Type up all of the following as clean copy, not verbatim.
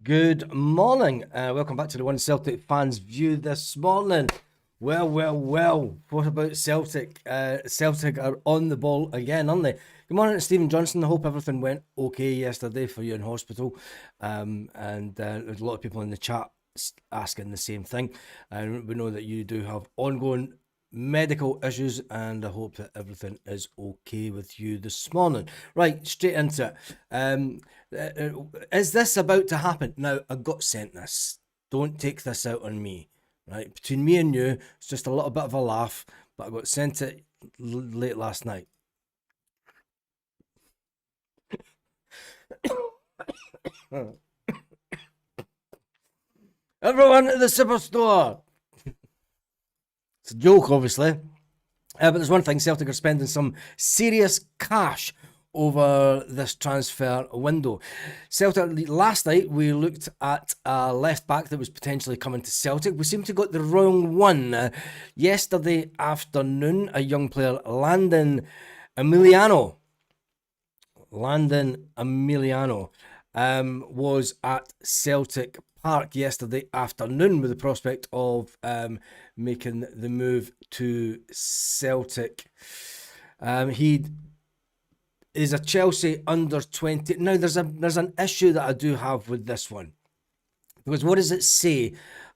Good morning. Welcome back to the One Celtic Fans View this morning. Well. What about Celtic? Celtic are on the ball again, aren't they? Good morning to Stephen Johnson. I hope everything went okay yesterday for you in hospital. There's a lot of people in the chat asking the same thing. And we know that you do have ongoing medical issues, and I hope that everything is okay with you this morning. Right, straight into it. Is this about to happen? Now, I got sent this. Don't take this out on me. Right, between me and you, it's just a little bit of a laugh, but I got sent it late last night. Everyone at the superstore. It's a joke, obviously. But there's one thing, Celtic are spending some serious cash over this transfer window. Celtic, last night we looked at a left back that was potentially coming to Celtic. We seem to got the wrong one. Yesterday afternoon, a young player, Landon Emiliano, was at Celtic Park yesterday afternoon with the prospect of making the move to Celtic. He is a Chelsea under 20. Now, there's an issue that I do have with this one, because what does it say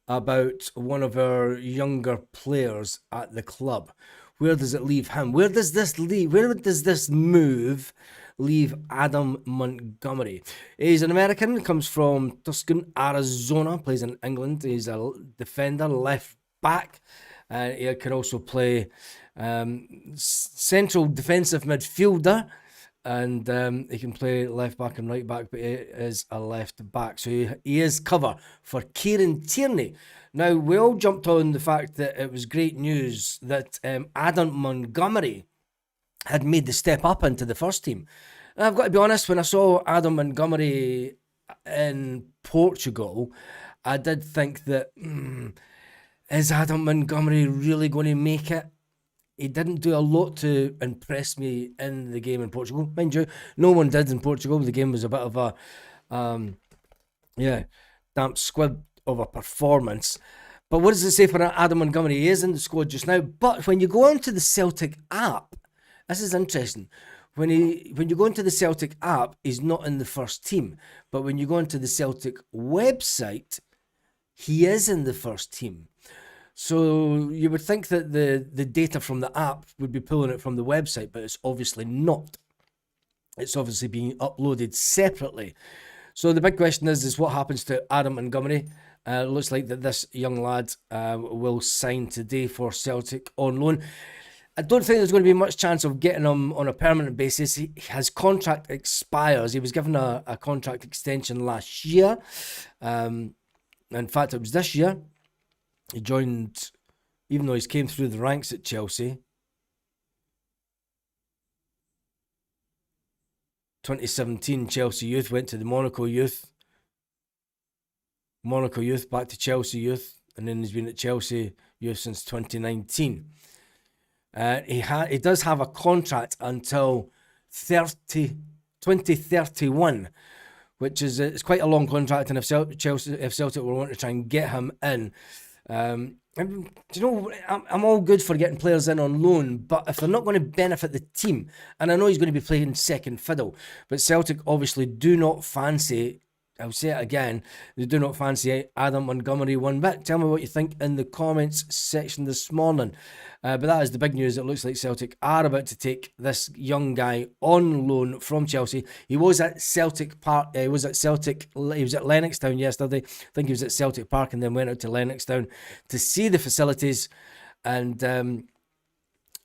about one of our younger players at the club? Where does it leave him? Where does this move leave Adam Montgomery? He's an American, comes from Tucson, Arizona, plays in England. He's a defender, left back. He can also play central defensive midfielder, and he can play left back and right back, but he is a left back. So he is cover for Kieran Tierney. Now, we all jumped on the fact that it was great news that Adam Montgomery had made the step up into the first team. And I've got to be honest, when I saw Adam Montgomery in Portugal, I did think that, is Adam Montgomery really going to make it? He didn't do a lot to impress me in the game in Portugal. Mind you, no one did in Portugal. The game was a bit of a, damp squib of a performance. But what does it say for Adam Montgomery? He is in the squad just now. But when you go onto the Celtic app, this is interesting. When you go into the Celtic app, he's not in the first team. But when you go into the Celtic website, he is in the first team. So you would think that the data from the app would be pulling it from the website, but it's obviously not. It's obviously being uploaded separately. So the big question is what happens to Adam Montgomery? It looks like that this young lad will sign today for Celtic on loan. I don't think there's going to be much chance of getting him on a permanent basis. His contract expires. He was given a contract extension last year. In fact, it was this year. He joined, even though he's came through the ranks at Chelsea. 2017 Chelsea youth, went to the Monaco youth. Monaco youth, back to Chelsea youth. And then he's been at Chelsea youth since 2019. He does have a contract until 2031. Which is it's quite a long contract, and if Celtic were wanting to try and get him in, I'm all good for getting players in on loan, but if they're not going to benefit the team, and I know he's going to be playing second fiddle, but Celtic obviously do not fancy, I'll say it again, they do not fancy Adam Montgomery one bit. Tell me what you think in the comments section this morning. But that is the big news. It looks like Celtic are about to take this young guy on loan from Chelsea. He was at Celtic Park. He was at Lennoxtown yesterday. I think he was at Celtic Park and then went out to Lennoxtown to see the facilities and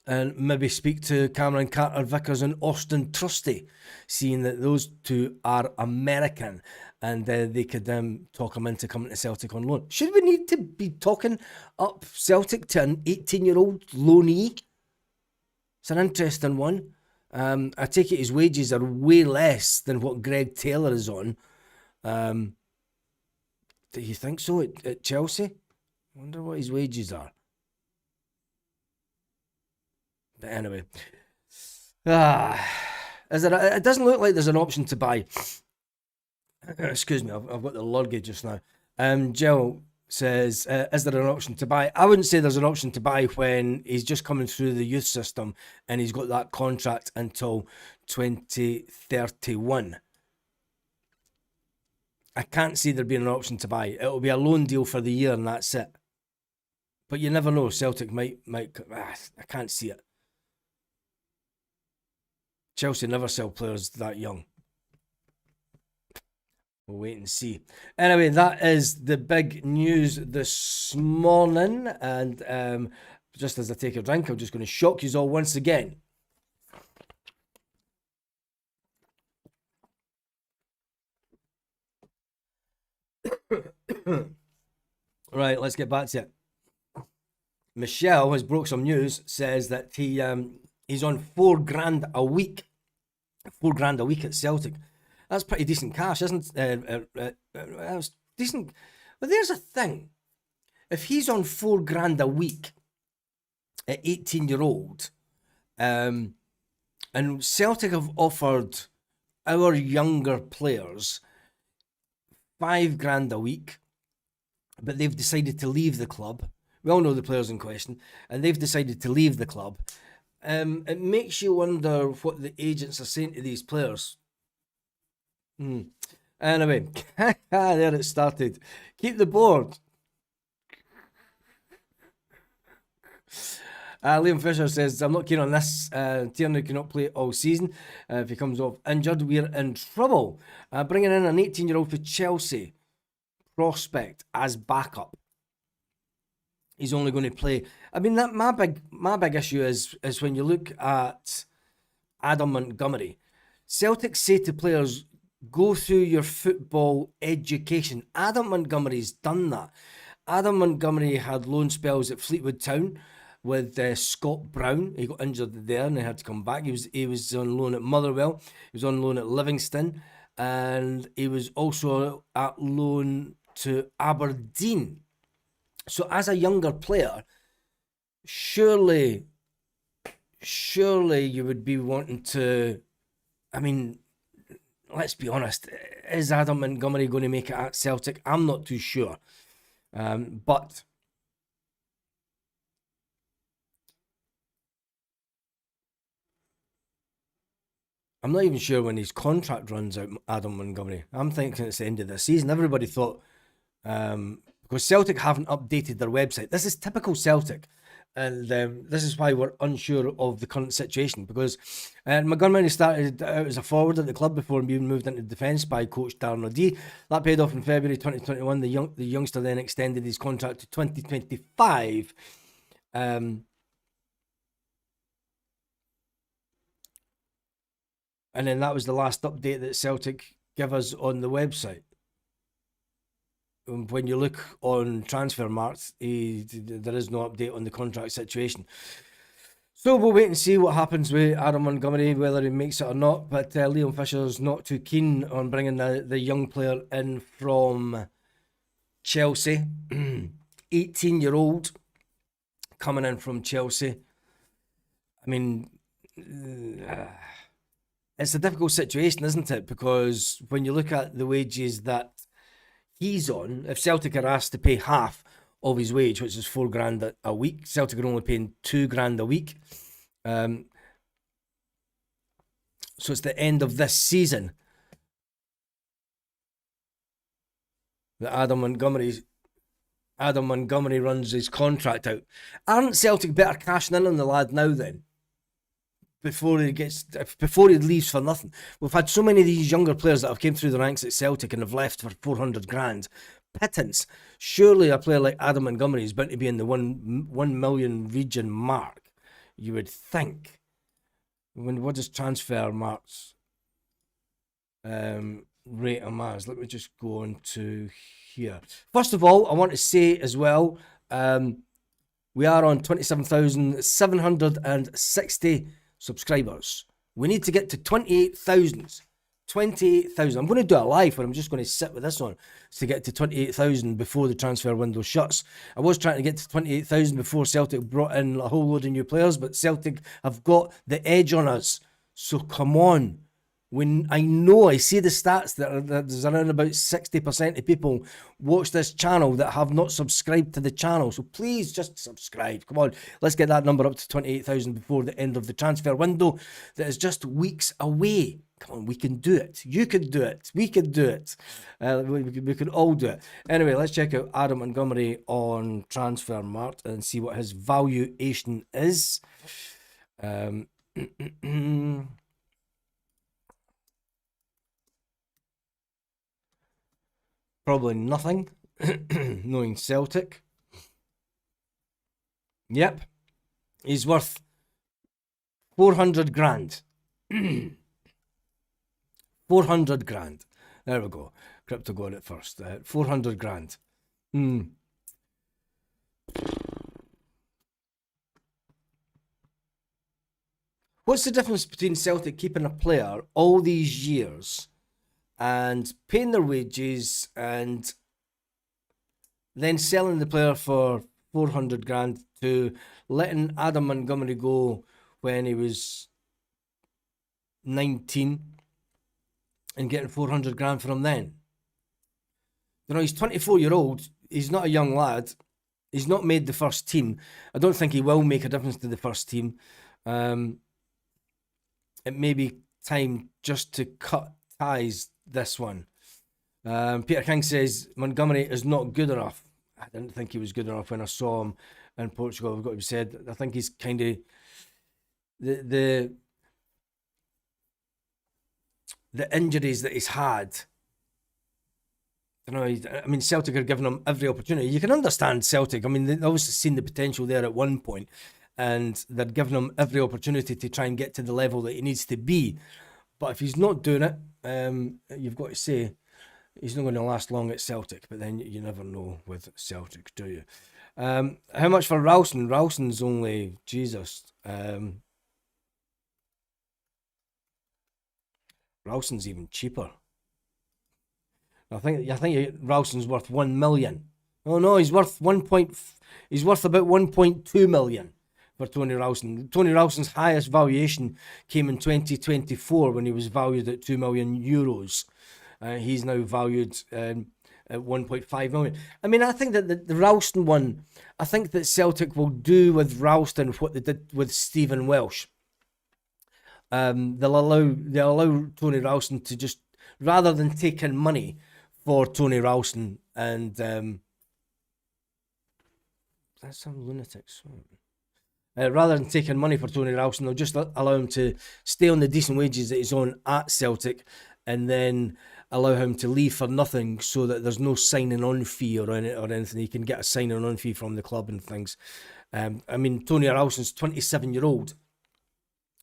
maybe speak to Cameron Carter-Vickers and Austin Trusty, seeing that those two are American, and they could talk him into coming to Celtic on loan. Should we need to be talking up Celtic to an 18-year-old loanee? It's an interesting one. I take it his wages are way less than what Greg Taylor is on. Do you think so at Chelsea? I wonder what his wages are. But anyway, it doesn't look like there's an option to buy. Excuse me, I've got the lurgy just now. Jill says, is there an option to buy? I wouldn't say there's an option to buy when he's just coming through the youth system and he's got that contract until 2031. I can't see there being an option to buy. It'll be a loan deal for the year and that's it. But you never know. Celtic might. I can't see it. Chelsea never sell players that young. We'll wait and see. Anyway, that is the big news this morning. And just as I take a drink, I'm just going to shock you all once again. Right, let's get back to it. Michelle has broke some news, says that he's on $4,000 a week. $4,000 a week at Celtic. That's pretty decent cash, isn't it? That's decent. But there's a thing. If he's on $4,000 a week at 18-year-old, and Celtic have offered our younger players $5,000 a week, but they've decided to leave the club. We all know the players in question, and they've decided to leave the club. It makes you wonder what the agents are saying to these players. Anyway, there it started. Keep the board. Liam Fisher says, I'm not keen on this. Tierney cannot play all season. If he comes off injured, we're in trouble. Bringing in an 18-year-old for Chelsea prospect as backup. He's only going to play. I mean, that my big issue is when you look at Adam Montgomery. Celtic say to players, go through your football education. Adam Montgomery's done that. Adam Montgomery had loan spells at Fleetwood Town with Scott Brown. He got injured there and he had to come back. He was on loan at Motherwell. He was on loan at Livingston. And he was also at loan to Aberdeen. So as a younger player, surely you would be wanting to, I mean, let's be honest, is Adam Montgomery going to make it at Celtic? I'm not too sure. But I'm not even sure when his contract runs out, Adam Montgomery. I'm thinking it's the end of the season. Everybody thought, because Celtic haven't updated their website. This is typical Celtic. And this is why we're unsure of the current situation, because Montgomery started out as a forward at the club before being moved into defence by coach Darren O'Dea. That paid off in February 2021. The youngster then extended his contract to 2025. And then that was the last update that Celtic give us on the website. When you look on Transfermarkt, there is no update on the contract situation. So we'll wait and see what happens with Adam Montgomery, whether he makes it or not. But Liam Fisher's not too keen on bringing the young player in from Chelsea. 18-year-old coming in from Chelsea. I mean, it's a difficult situation, isn't it? Because when you look at the wages that he's on, if Celtic are asked to pay half of his wage, which is $4,000 a week, Celtic are only paying $2,000 a week. So it's the end of this season that Adam Montgomery runs his contract out. Aren't Celtic better cashing in on the lad now then? Before he leaves for nothing. We've had so many of these younger players that have came through the ranks at Celtic and have left for $400,000. Pittance. Surely a player like Adam Montgomery is bound to be in the 1 million region mark, you would think. What does Transfermarkt's rate him as? Let me just go on to here. First of all, I want to say as well, we are on 27,760 subscribers. We need to get to 28,000. 28,000. I'm going to do a live where I'm just going to sit with this on to get to 28,000 before the transfer window shuts. I was trying to get to 28,000 before Celtic brought in a whole load of new players, but Celtic have got the edge on us. So come on. when I see the stats that there's around about 60% of people watch this channel that have not subscribed to the channel. So please just subscribe. Come on, let's get that number up to 28,000 before the end of the transfer window that is just weeks away. Come on, we can do it. You can do it. We can do it. We can all do it. Anyway, let's check out Adam Montgomery on Transfermarkt and see what his valuation is. Probably nothing, knowing Celtic. Yep, he's worth 400 grand. 400 grand. There we go. Crypto got it first. 400 grand. What's the difference between Celtic keeping a player all these years and paying their wages and then selling the player for 400 grand to letting Adam Montgomery go when he was 19 and getting 400 grand for him then? You know, he's 24-year-old. He's not a young lad. He's not made the first team. I don't think he will make a difference to the first team. It may be time just to cut ties this one. Peter King says Montgomery is not good enough. I didn't think he was good enough when I saw him in Portugal. I've got to be said. I think he's kind of the injuries that he's had. You know, I mean, Celtic are giving him every opportunity. You can understand Celtic. I mean, they've obviously seen the potential there at one point, and they're giving him every opportunity to try and get to the level that he needs to be. But if he's not doing it, you've got to say he's not going to last long at Celtic. But then you never know with Celtic, do you? How much for Ralston? Ralston's only, Jesus. Ralston's even cheaper. I think Ralston's worth 1 million. Oh no, he's worth he's worth about 1.2 million for Tony Ralston. Tony Ralston's highest valuation came in 2024 when he was valued at 2 million euros. He's now valued at 1.5 million. I mean, I think that the Ralston one, I think that Celtic will do with Ralston what they did with Stephen Welsh. They'll allow Tony Ralston to just, rather than taking money for Tony Ralston, and that's some lunatics. Rather than taking money for Tony Ralston, they'll just allow him to stay on the decent wages that he's on at Celtic, and then allow him to leave for nothing, so that there's no signing on fee or anything. He can get a signing on fee from the club and things. I mean, Tony Ralston's 27-year-old.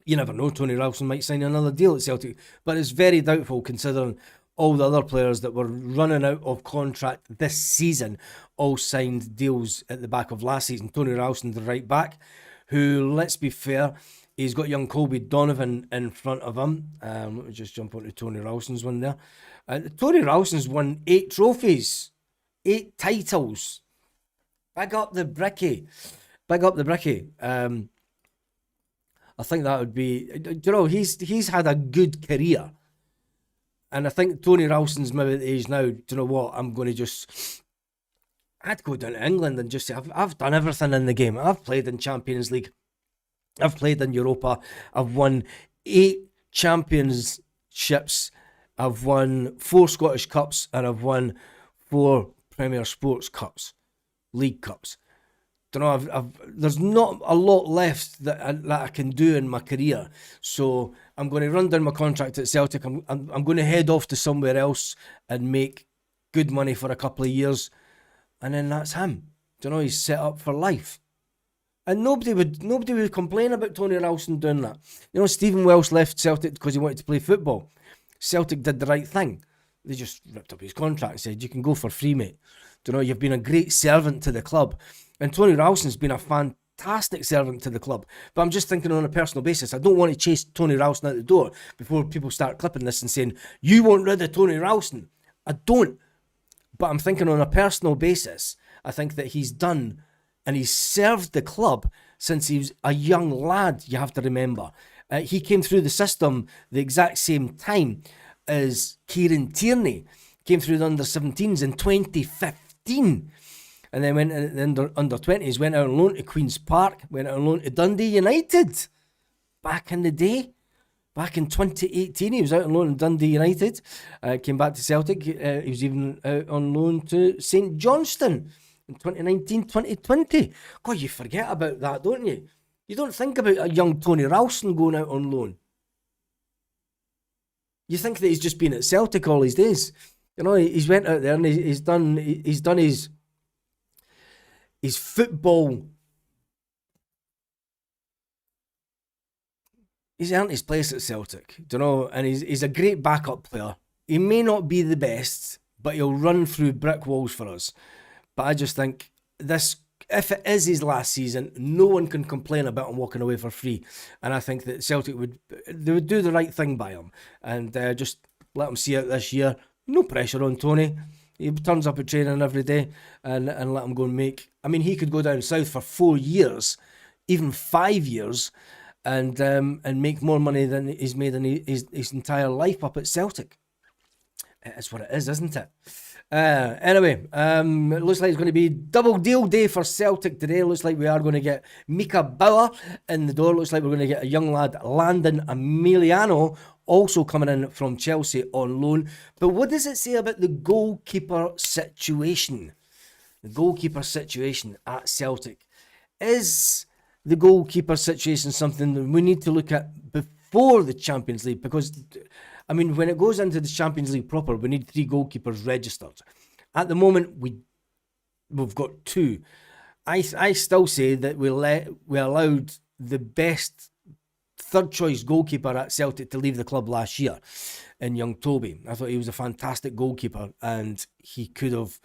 You never know, Tony Ralston might sign another deal at Celtic, but it's very doubtful considering all the other players that were running out of contract this season all signed deals at the back of last season. Tony Ralston, the right back, who, let's be fair, he's got young Colby Donovan in front of him. Let me just jump onto Tony Ralston's one there. Tony Ralston's won 8 trophies, 8 titles. Big up the Bricky. Big up the Bricky. I think that would be, you know, he's had a good career. And I think Tony Ralston's maybe at the age now, do you know what, I'd go down to England and just say, I've done everything in the game. I've played in Champions League. I've played in Europa. I've won 8 championships. I've won 4 Scottish Cups, and I've won 4 Premier Sports Cups, League Cups. Don't know, there's not a lot left that I can do in my career, so I'm going to run down my contract at Celtic. I'm going to head off to somewhere else and make good money for a couple of years, and then that's him. Don't know, he's set up for life, and nobody would complain about Tony Ralston doing that. You know, Stephen Welsh left Celtic because he wanted to play football. Celtic did the right thing. They just ripped up his contract and said, "You can go for free, mate. Don't know, you've been a great servant to the club." And Tony Ralston's been a fantastic servant to the club. But I'm just thinking on a personal basis, I don't want to chase Tony Ralston out the door before people start clipping this and saying, "You want rid of Tony Ralston." I don't. But I'm thinking on a personal basis, I think that he's done and he's served the club since he was a young lad, you have to remember. He came through the system the exact same time as Kieran Tierney came through the under-17s in 2015. And then went in the under-20s, went out on loan to Queen's Park, went out on loan to Dundee United. Back in the day, back in 2018, he was out on loan to Dundee United. Came back to Celtic. He was even out on loan to St Johnstone in 2019-2020. God, you forget about that, don't you? You don't think about a young Tony Ralston going out on loan. You think that he's just been at Celtic all his days. You know, he's went out there and he's done his football. He's earned his place at Celtic, you know, and he's a great backup player. He may not be the best, but he'll run through brick walls for us. But I just think this, if it is his last season, no one can complain about him walking away for free. And I think that Celtic would do the right thing by him and just let him see out this year. No pressure on Tony. He turns up at training every day and let him go and make. I mean, he could go down south for 4 years, even 5 years, and make more money than he's made in his entire life up at Celtic. It's what it is, isn't it? Anyway, it looks like it's going to be double deal day for Celtic today. It looks like we are going to get Mika Bauer in the door. It looks like we're going to get a young lad, Landon Emiliano, also coming in from Chelsea on loan. But what does it say about the goalkeeper situation? The goalkeeper situation at Celtic. Is the goalkeeper situation something that we need to look at before the Champions League? Because, I mean, when it goes into the Champions League proper, we need 3 goalkeepers registered. At the moment, we've got 2. I still say that we allowed the best third choice goalkeeper at Celtic to leave the club last year in young Toby. I thought he was a fantastic goalkeeper and he could have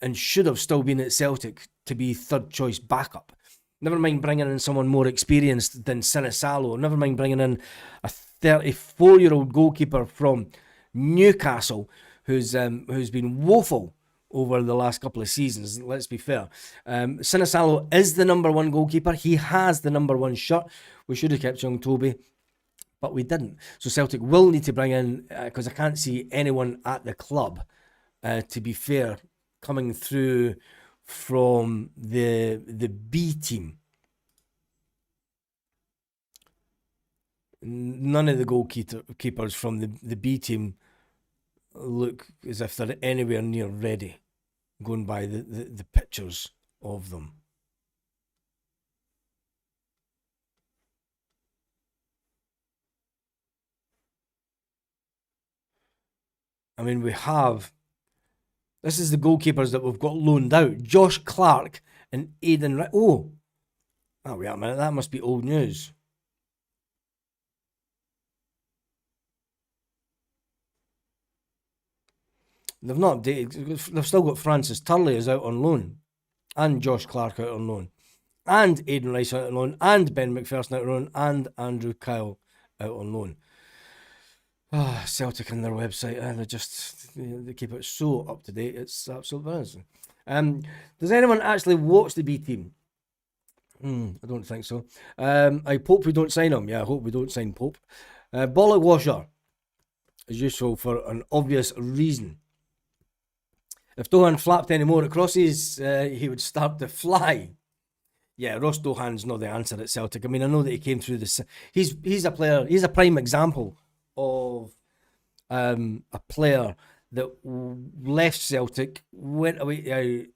and should have still been at Celtic to be third choice backup. Never mind bringing in someone more experienced than Sinisalo. Never mind bringing in a 34-year-old goalkeeper from Newcastle who's been woeful over the last couple of seasons. Let's be fair. Sinisalo is the number 1 goalkeeper. He has the number 1 shirt. We should have kept young Toby, but we didn't. So Celtic will need to bring in, because I can't see anyone at the club, to be fair, coming through from the B team. None of the goalkeepers from the B team look as if they're anywhere near ready, going by the pictures of them. I mean, this is the goalkeepers that we've got loaned out. Josh Clark and Aidan... wait a minute, that must be old news. They've not updated. They've still got Francis Turley is out on loan, and Josh Clark out on loan, and Aidan Rice out on loan, and Ben McPherson out on loan, and Andrew Kyle out on loan. Celtic and their website, they keep it so up to date. It's absolutely amazing. Does anyone actually watch the B team? I don't think so. I hope we don't sign him. Yeah, I hope we don't sign Pope. Bollock Washer is useful for an obvious reason. If Dohan flapped any more at crosses, he would start to fly. Yeah, Ross Dohan's not the answer at Celtic. I mean, I know that he came through this. He's a player. He's a prime example of a player that left Celtic, went away,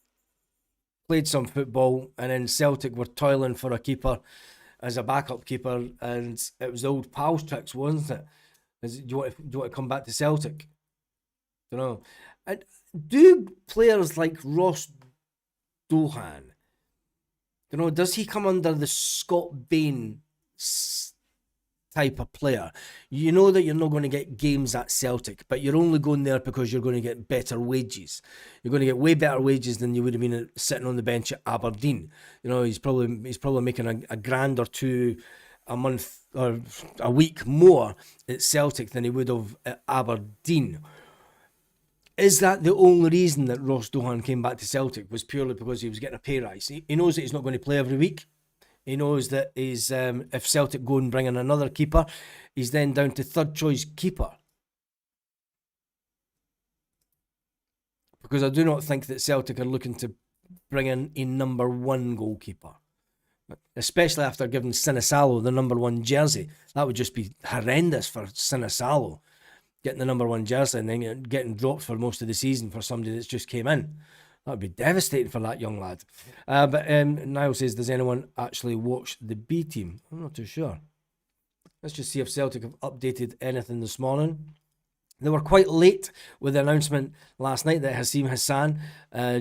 played some football, and then Celtic were toiling for a keeper as a backup keeper, and it was the old pals tricks, wasn't it? Do you want to come back to Celtic? You know, and do players like Ross Dohan, you know, does he come under the Scott Bain type of player? You know that you're not going to get games at Celtic, but you're only going there because you're going to get better wages. You're going to get way better wages than you would have been sitting on the bench at Aberdeen. You know, he's probably making a grand or two a month or a week more at Celtic than he would have at Aberdeen. Is that the only reason that Ross Dohan came back to Celtic? Was purely because he was getting a pay rise? He knows that he's not going to play every week. He knows that if Celtic go and bring in another keeper, he's then down to third choice keeper. Because I do not think that Celtic are looking to bring in a number one goalkeeper, especially after giving Sinisalo the number one jersey. That would just be horrendous for Sinisalo, getting the number one jersey and then getting dropped for most of the season for somebody that's just came in. That would be devastating for that young lad. But Niall says, does anyone actually watch the B team? I'm not too sure. Let's just see if Celtic have updated anything this morning. They were quite late with the announcement last night that Hasim Hassan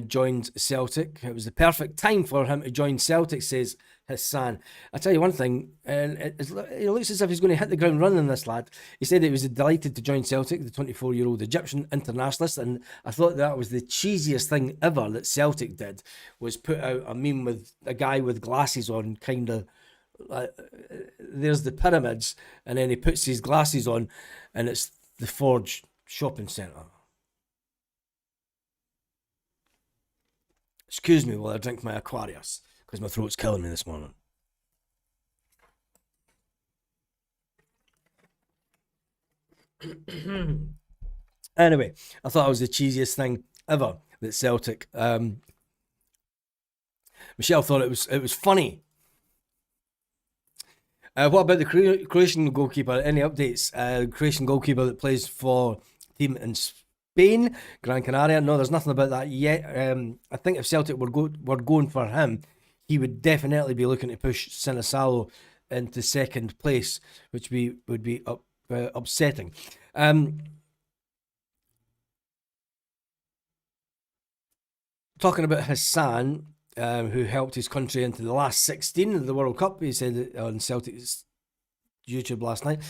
joined Celtic. It was the perfect time for him to join Celtic, says Hassan. I tell you one thing, it looks as if he's going to hit the ground running, this lad. He said he was delighted to join Celtic, the 24-year-old Egyptian internationalist, and I thought that was the cheesiest thing ever that Celtic did, was put out a meme with a guy with glasses on, kind of, there's the pyramids, and then he puts his glasses on, and it's the Forge shopping centre. Excuse me while I drink my Aquarius, because my throat's killing me this morning. Anyway, I thought it was the cheesiest thing ever that Celtic. Michelle thought it was funny. What about the Croatian goalkeeper? Any updates? Croatian goalkeeper that plays for team in Spain, Gran Canaria. No, there's nothing about that yet. I think if Celtic were going for him, he would definitely be looking to push Sinisalo into second place, which would be upsetting. Talking about Hassan, who helped his country into the last 16 of the World Cup. He said on Celtic's YouTube last night,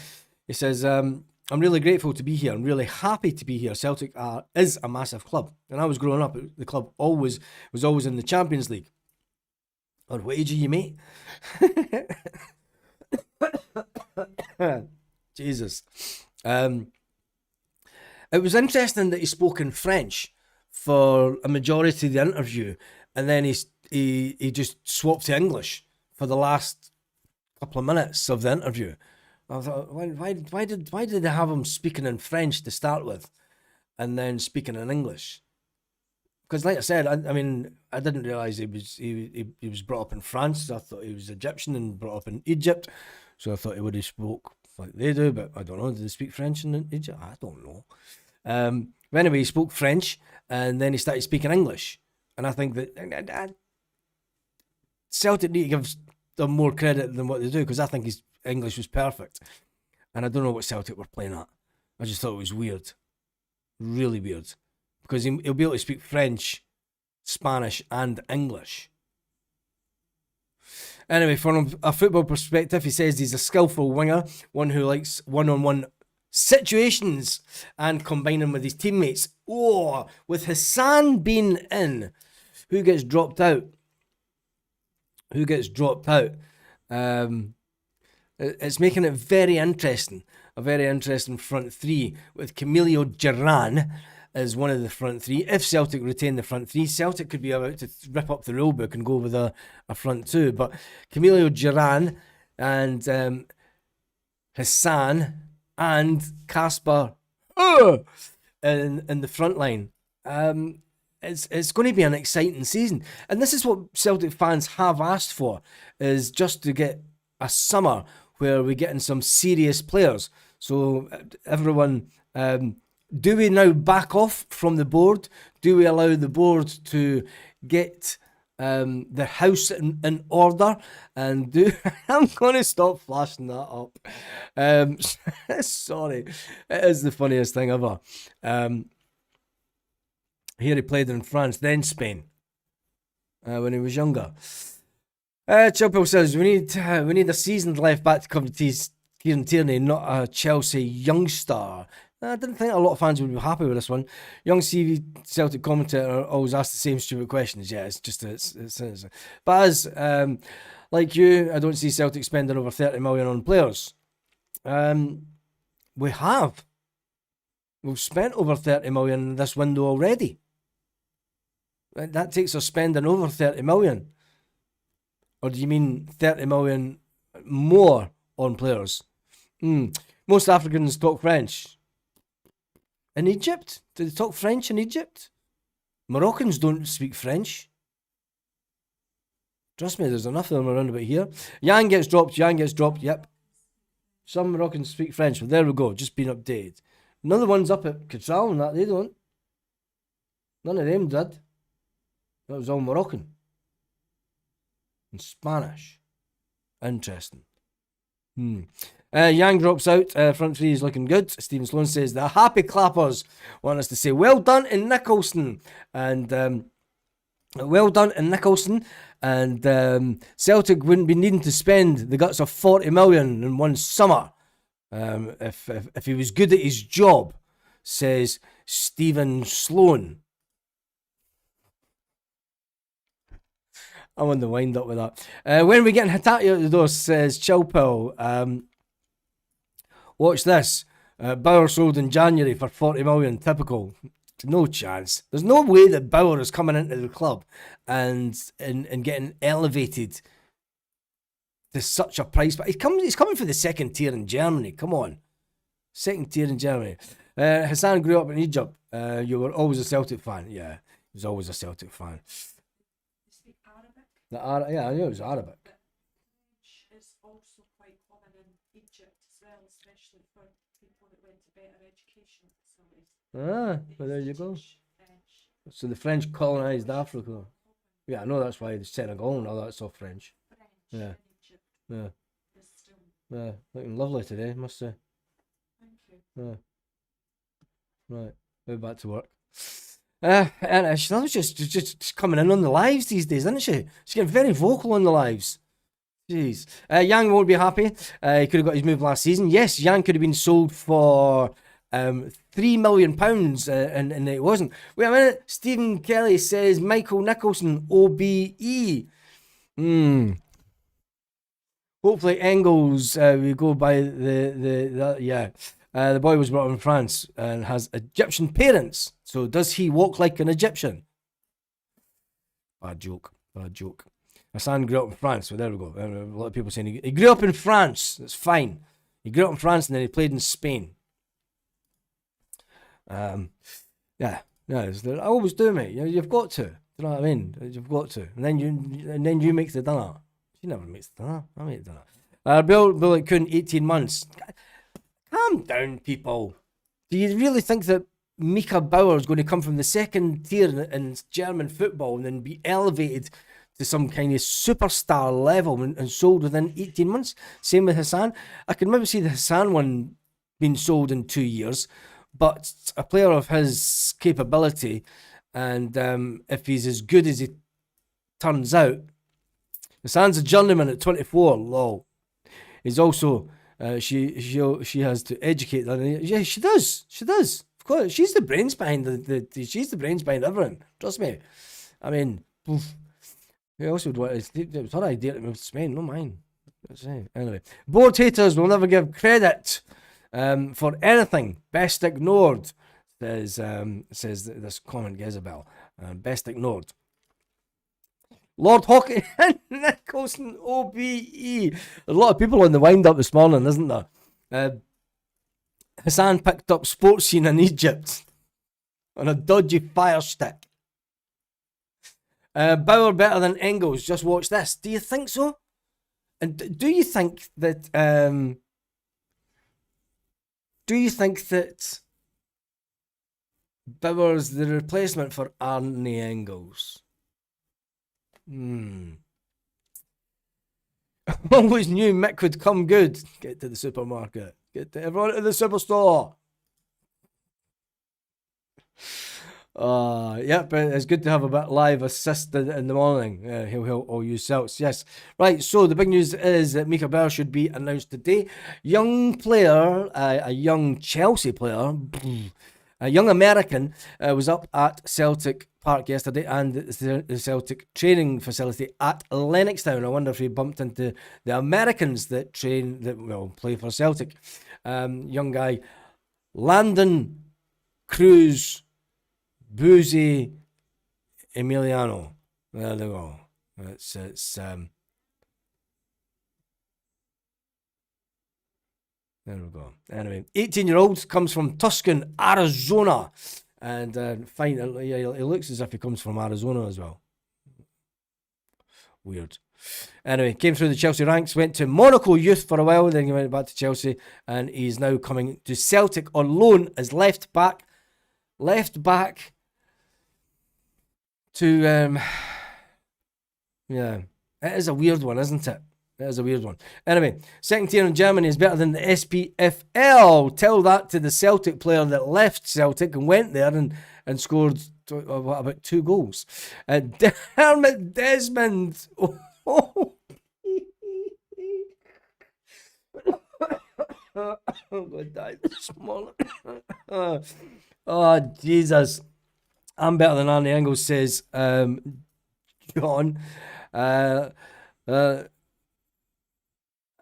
he says, I'm really grateful to be here. I'm really happy to be here. Celtic is a massive club. When I was growing up, the club was always in the Champions League. On what age are you, mate? Jesus. It was interesting that he spoke in French for a majority of the interview, and then he just swapped to English for the last couple of minutes of the interview. I thought, why did they have him speaking in French to start with, and then speaking in English? Because, like I said, I mean, I didn't realise he was brought up in France. I thought he was Egyptian and brought up in Egypt, so I thought he would have spoke like they do. But I don't know. Do they speak French in Egypt? I don't know. But anyway, he spoke French, and then he started speaking English. And I think that Celtic need to give them more credit than what they do, because I think his English was perfect. And I don't know what Celtic were playing at. I just thought it was weird. Really weird. Because he'll be able to speak French, Spanish, and English. Anyway, from a football perspective, he says he's a skillful winger, one who likes one-on-one situations and combining with his teammates. Oh, with Hassan being in, who gets dropped out? It's making it very interesting. A very interesting front three with Camilo Duran as one of the front three. If Celtic retain the front three, Celtic could be about to rip up the rule book and go with a front two. But Camilo Duran and Hassan and Kasper in the front line. It's going to be an exciting season. And this is what Celtic fans have asked for, is just to get a summer where we're getting some serious players. So everyone, do we now back off from the board? Do we allow the board to get the house in order? And I'm going to stop flashing that up. Sorry. It is the funniest thing ever. Here he played in France, then Spain, when he was younger. Chilpel says, we need a seasoned left back to cover Kieran Tierney, not a Chelsea youngster. I didn't think a lot of fans would be happy with this one. Young CV Celtic commentator always asks the same stupid questions. Yeah, it's but as like you, I don't see Celtic spending over 30 million on players. We've spent over 30 million in this window already. That takes us spending over 30 million. Or do you mean 30 million more on players? Most Africans talk French. In Egypt? Do they talk French in Egypt? Moroccans don't speak French. Trust me, there's enough of them around about here. Yang gets dropped, yep. Some Moroccans speak French, but there we go, just being updated. None of the ones up at Catral and that, they don't. None of them did. That was all Moroccan. And Spanish. Interesting. Yang drops out. Front three is looking good. Stephen Sloan says the happy clappers want us to say well done in Nicholson. And well done in Nicholson. And Celtic wouldn't be needing to spend the guts of 40 million in one summer if he was good at his job, says Stephen Sloan. I'm on the wind up with that. When are we getting Hatate out the door, says Chilpel. Watch this. Bauer sold in January for 40 million. Typical. No chance. There's no way that Bauer is coming into the club and getting elevated to such a price. But he's coming for the second tier in Germany. Come on. Second tier in Germany. Hassan grew up in Egypt. You were always a Celtic fan. Yeah, he was always a Celtic fan. Yeah, I knew it was Arabic. French is also quite common in Egypt as well, especially for people that went to better education facilities. Well, there you go. So the French colonised Africa. Yeah, I know that's why the Senegal and all that's all French. Yeah. Yeah. Yeah. Looking lovely today, must say. Thank you. Yeah. Right. We're back to work. And she loves just coming in on the lives these days, isn't she? She's getting very vocal on the lives. Jeez. Yang won't be happy. He could have got his move last season. Yes, Yang could have been sold for £3 million, and it wasn't. Wait a minute. Stephen Kelly says Michael Nicholson, OBE. Hopefully Engels we go by the boy was brought up in France and has Egyptian parents. So does he walk like an Egyptian? Bad joke. Hassan grew up in France, so there we go. A lot of people saying he grew up in France. That's fine. He grew up in France and then he played in Spain. I always do, mate. You've got to. Do you know what I mean? You've got to. And then you make the dinner. She never makes the dinner. I make the dinner. Bill Coon, 18 months. Calm down, people. Do you really think that Mika Bauer is going to come from the second tier in German football and then be elevated to some kind of superstar level and sold within 18 months? Same with Hassan. I can maybe see the Hassan one being sold in 2 years, but a player of his capability and if he's as good as he turns out, Hassan's a journeyman at 24. Lol. He's also she has to educate that. Yeah, she does. Of course, she's the brains behind she's the brains behind everything. Trust me. I mean, who else would want it was her idea to move to Spain, not mine. Anyway, bored haters will never give credit for anything. Best ignored, says this comment, Jezebel. Best ignored. Lord Hawking and Nicholson OBE. There's a lot of people on the wind up this morning, isn't there? Hassan picked up sports scene in Egypt on a dodgy fire stick. Bauer better than Engels. Just watch this. Do you think so? And do you think that Bauer's the replacement for Arne Engels? Always knew Mick would come good. Get to the supermarket. Get to everyone to the superstore. But it's good to have a bit live assist in the morning. He'll all use Celts. Yes. Right, so the big news is that Mika Bauer should be announced today. Young player, a young Chelsea player, a young American, was up at Celtic Park yesterday and the Celtic training facility at Lennoxtown. I wonder if he bumped into the Americans that play for Celtic. Young guy, Landon Cruz Boozy Emiliano. There they go. It's There we go. Anyway, 18-year-old comes from Tucson, Arizona. And fine, he looks as if he comes from Arizona as well. Weird. Anyway, came through the Chelsea ranks, went to Monaco Youth for a while, then he went back to Chelsea, and he's now coming to Celtic on loan as left back. Left back to, yeah, it is a weird one, isn't it? It is a weird one. Anyway, second tier in Germany is better than the SPFL. Tell that to the Celtic player that left Celtic and went there and scored about 2 goals. Dermot Desmond. Oh, I'm going to die this morning. Oh, Jesus. I'm better than Andy Ingles, says John. And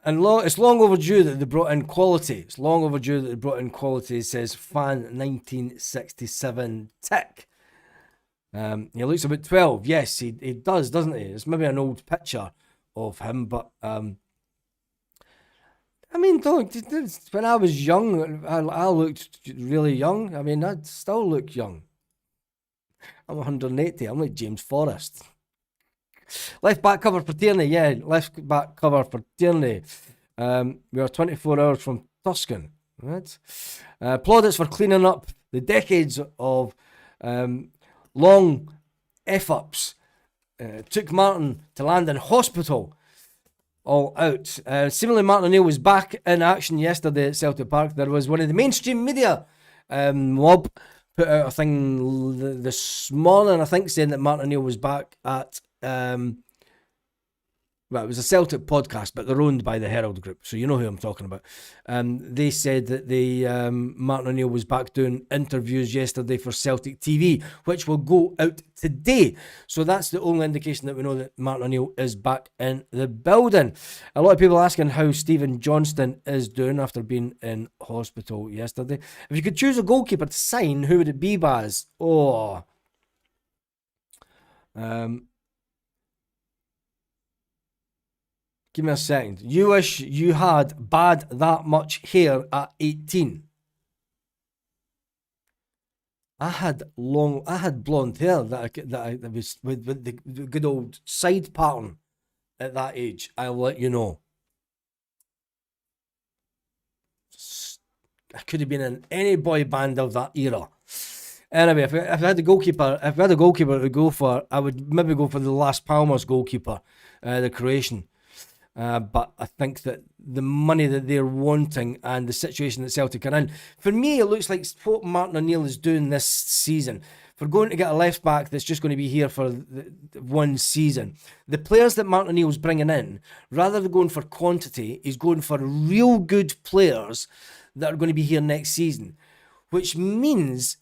it's long overdue that they brought in quality. It's long overdue that they brought in quality, says Fan 1967 Tick. He looks about 12. Yes, he does, doesn't he? It's maybe an old picture of him, but I mean, when I was young, I looked really young. I mean, I still look young. I'm 180. I'm like James Forrest. Left back cover for Tierney, yeah. Left back cover for Tierney. We are 24 hours from Tucson. Right? Plaudits for cleaning up the decades of long F-ups. Took Martin to land in hospital. All out. Similarly, Martin O'Neill was back in action yesterday at Celtic Park. There was one of the mainstream media mob put out a thing this morning, I think, saying that Martin O'Neill was back at well, it was a Celtic podcast, but they're owned by the Herald Group, so you know who I'm talking about. They said that Martin O'Neill was back doing interviews yesterday for Celtic TV, which will go out today. So that's the only indication that we know that Martin O'Neill is back in the building. A lot of people asking how Stephen Johnston is doing after being in hospital yesterday. If you could choose a goalkeeper to sign, who would it be, Baz? Oh. Give me a second. You wish you had bad that much hair at 18. I had blonde hair that was with the good old side pattern at that age. I'll let you know. I could have been in any boy band of that era. Anyway, if I had a goalkeeper to go for, I would maybe go for the Las Palmas goalkeeper, the Croatian. But I think that the money that they're wanting and the situation that Celtic are in, for me, it looks like what Martin O'Neill is doing this season. For going to get a left back that's just going to be here for one season, the players that Martin O'Neill's bringing in, rather than going for quantity, he's going for real good players that are going to be here next season, which means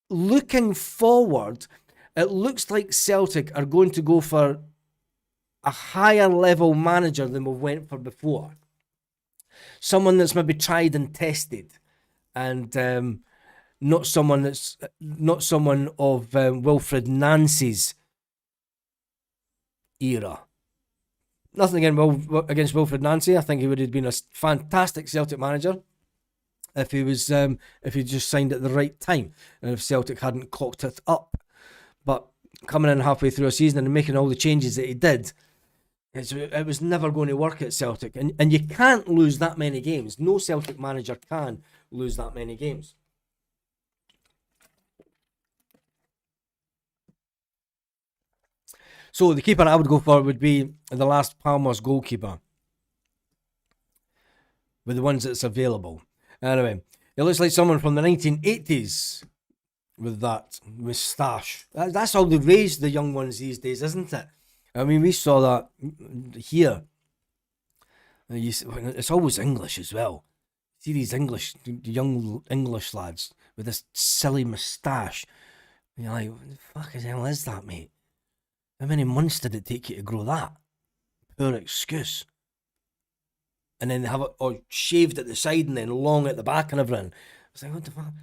looking forward, it looks like Celtic are going to go for a higher level manager than we've went for before. Someone that's maybe tried and tested, and not someone of Wilfred Nancy's era. Nothing against Wilfred Nancy. I think he would have been a fantastic Celtic manager if he just signed at the right time and if Celtic hadn't cocked it up. But coming in halfway through a season and making all the changes that he did, it was never going to work at Celtic. And you can't lose that many games. No Celtic manager can lose that many games. So the keeper I would go for would be the Las Palmas goalkeeper, with the ones that's available. Anyway, it looks like someone from the 1980s with that moustache. That's how they raise the young ones these days, isn't it? I mean, we saw that here. It's always English as well. See these young English lads with this silly moustache. And you're like, what the fuck the hell is that, mate? How many months did it take you to grow that? Poor excuse. And then they have it all shaved at the side and then long at the back and everything. I was like, what the fuck?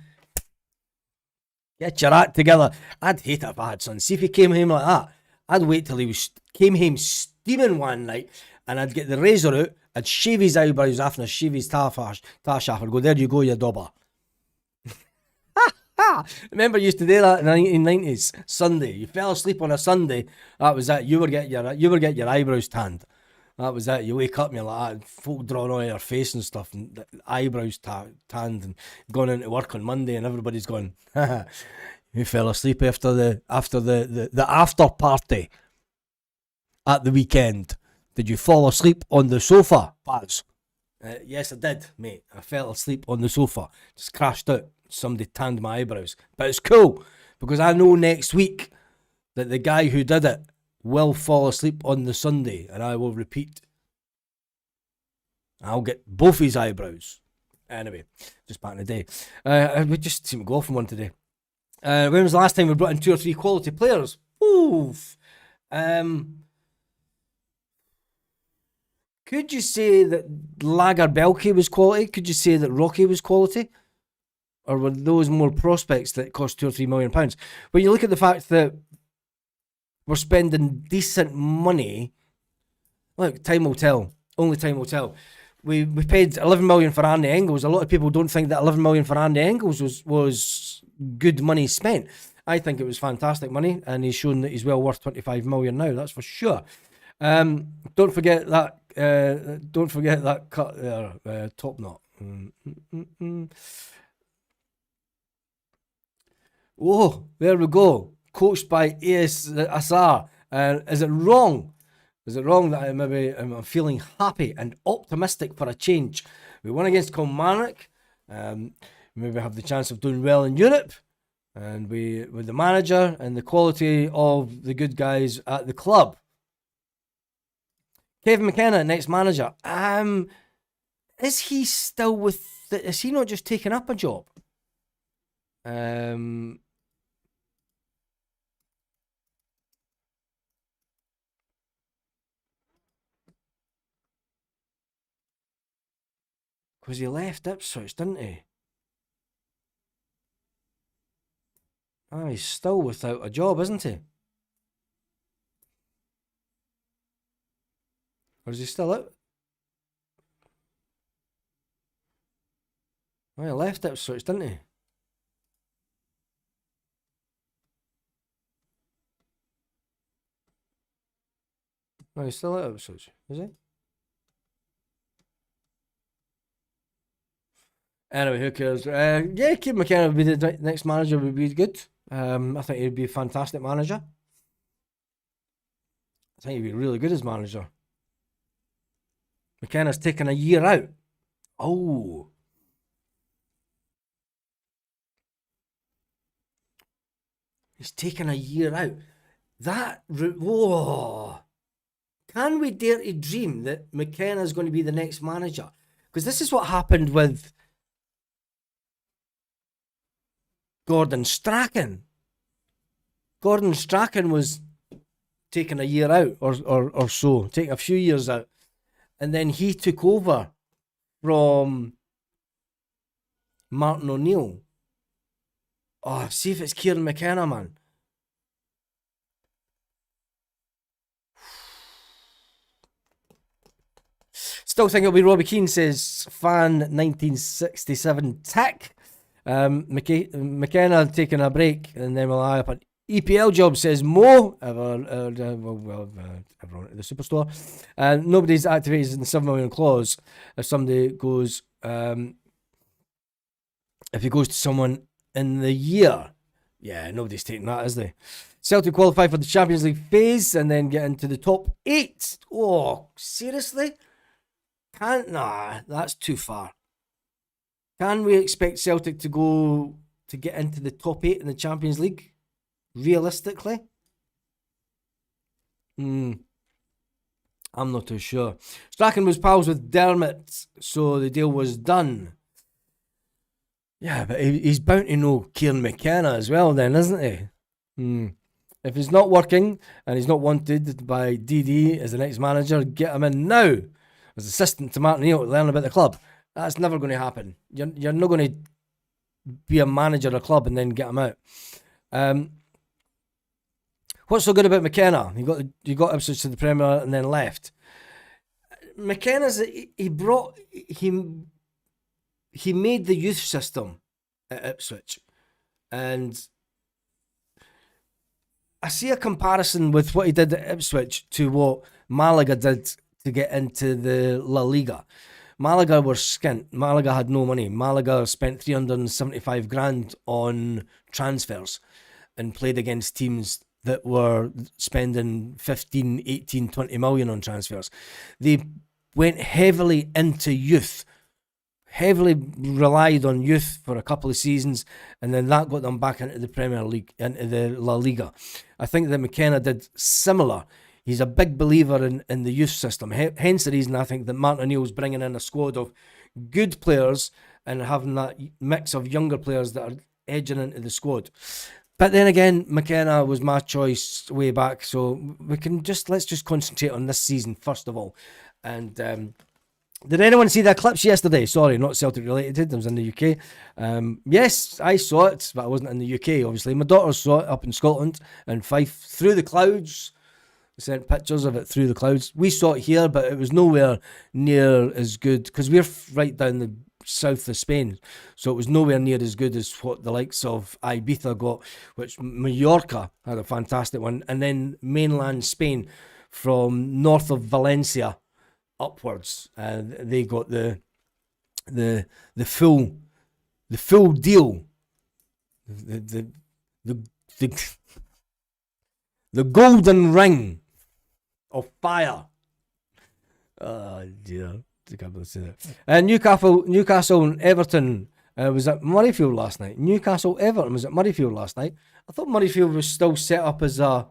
Get your act together. I'd hate it if I had sons. See if he came home like that. I'd wait till he came home steaming one night, and I'd get the razor out, I'd shave his eyebrows off and I'd shave his tash off and go, there you go, you dobber. Remember, I used to do that in the 1990s. Sunday, you fell asleep on a Sunday. That was it. You were getting your eyebrows tanned. That was it. You wake up and you're like that, folk drawing on your face and stuff, and the eyebrows tanned, and going into work on Monday, and everybody's going, you fell asleep after the after party at the weekend. Did you fall asleep on the sofa, Baz? Yes, I did, mate. I fell asleep on the sofa. Just crashed out. Somebody tanned my eyebrows. But it's cool, because I know next week that the guy who did it will fall asleep on the Sunday, and I will repeat. I'll get both his eyebrows. Anyway, just back in the day. We just seem to go off on one today. When was the last time we brought in 2 or 3 quality players? Oof. Could you say that Lager Belke was quality? Could you say that Rocky was quality? Or were those more prospects that cost £2 or £3 million? When you look at the fact that we're spending decent money, look, time will tell. Only time will tell. We paid 11 million for Andy Engels. A lot of people don't think that 11 million for Andy Engels was good money spent. I think it was fantastic money, and he's shown that he's well worth 25 million now. That's for sure. Don't forget that. Cut there, top knot. Oh, there we go. Coached by AS Assar. Is it wrong? Is it wrong that I'm feeling happy and optimistic for a change? We won against Kilmarnock. Maybe have the chance of doing well in Europe. And with the manager and the quality of the good guys at the club. Kevin McKenna, next manager. Is he still with? Is he not just taking up a job? Because he left Ipswich, didn't he? Oh, he's still without a job, isn't he? Or is he still out? Oh, he left Ipswich, didn't he? No, he's still at Ipswich, is he? Anyway, who cares? Yeah, Kevin McKenna would be the next manager, would be good. I think he'd be a fantastic manager. I think he'd be really good as manager. McKenna's taken a year out. Oh. He's taken a year out. Whoa. Can we dare to dream that McKenna's going to be the next manager? Because this is what happened with Gordon Strachan. Gordon Strachan was taking a year out or so, taking a few years out. And then he took over from Martin O'Neill. Oh, see if it's Kieran McKenna, man. Still think it'll be Robbie Keane, says fan 1967 tick. McKenna taking a break, and then we'll eye up an EPL job, says Mo. Everyone at the superstore. Nobody's activated the 7 million clause. If somebody goes, if he goes to someone in the year, yeah, nobody's taking that, is they? Celtic qualify for the Champions League phase and then get into the top 8. Oh, seriously? Nah, that's too far. Can we expect Celtic to get into the top 8 in the Champions League? Realistically? I'm not too sure. Strachan was pals with Dermot, so the deal was done. Yeah, but he's bound to know Kieran McKenna as well then, isn't he? If he's not working and he's not wanted by DD as the next manager, get him in now as assistant to Martin O'Neill to learn about the club. That's never going to happen. You're not going to be a manager of a club and then get him out. What's so good about McKenna? You got Ipswich to the Premier and then left. McKenna's he made the youth system at Ipswich, and I see a comparison with what he did at Ipswich to what Malaga did to get into the La Liga. Malaga were skint. Malaga had no money. Malaga spent 375 grand on transfers and played against teams that were spending 15, 18, 20 million on transfers. They went heavily into youth, heavily relied on youth for a couple of seasons, and then that got them back into the Premier League, into the La Liga. I think that McKenna did similar. He's a big believer in the youth system. Hence the reason I think that Martin O'Neill's bringing in a squad of good players and having that mix of younger players that are edging into the squad. But then again, McKenna was my choice way back, so let's just concentrate on this season first of all. And did anyone see the eclipse yesterday? Sorry, not Celtic related. I was in the UK. Yes, I saw it, but I wasn't in the UK, obviously. My daughter saw it up in Scotland in Fife through the clouds. We sent pictures of it through the clouds. We saw it here, but it was nowhere near as good because we're right down the south of Spain, so it was nowhere near as good as what the likes of Ibiza got, which Mallorca had a fantastic one, and then mainland Spain from north of Valencia upwards, and they got the full deal, the golden ring of fire. Oh dear, I can't believe I said that. Newcastle and Everton was at Murrayfield last night. Newcastle Everton was at Murrayfield last night. I thought Murrayfield was still set up as a.